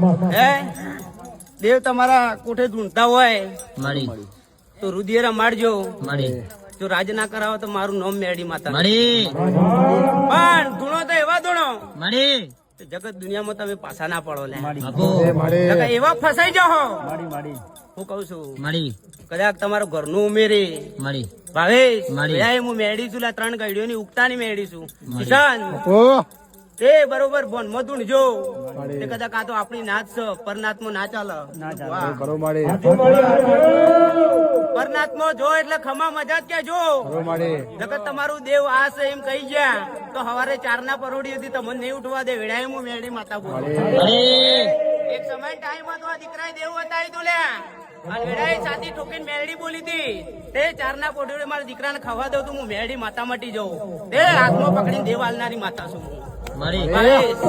હે દેવ તમારા કોઠે ઢૂંઢતા હોય મારી તો રુધિર રમાડજો. મારી જો રાજ ના કરાવો તો મારું નામ મેળી માતા. મારી પણ ધૂણો તો એવા ધૂણો મારી જગત દુનિયામાં તમે પાછા ના પડો લે. બાપુ નકર એવા ફસાઈ જાઓ. હું કઉ છું મારી કદાચ તમારું ઘરનું ઉમેરે મારી ભાવેશ મારી. હું મેળી છું 3 ગાડીઓની ઉગતાની મેળી છું. કિશન તે બરોબર બોન મધુણ જો તે કદાચ આ તો આપણી નાચ છે પરનાત્મો ના ચાલે. પરનાત્મો જો એટલે ખમા મજા જ કે જો જગત તમારું દેવ આ છે એમ કહી ગયા તો સવારે 4 ના પરોડી હતી તમને નહીં ઉઠવા દે. વેળાએ હું મેળી માતા બોલું. એક સમય ટાઈમ હતો આ દીકરા દેવ બતાવી તો લ્યા અને વેળાએ સાદી ઠોકીને મેળી બોલી હતી. તે 4 ના પોડોડે મારા દીકરાને ખવા દઉં તો હું મેળી માતા મટી જાઉં. તે હાથમાં પકડીને દેવ હાલનારી માતા છું. મારી ભાવેશ,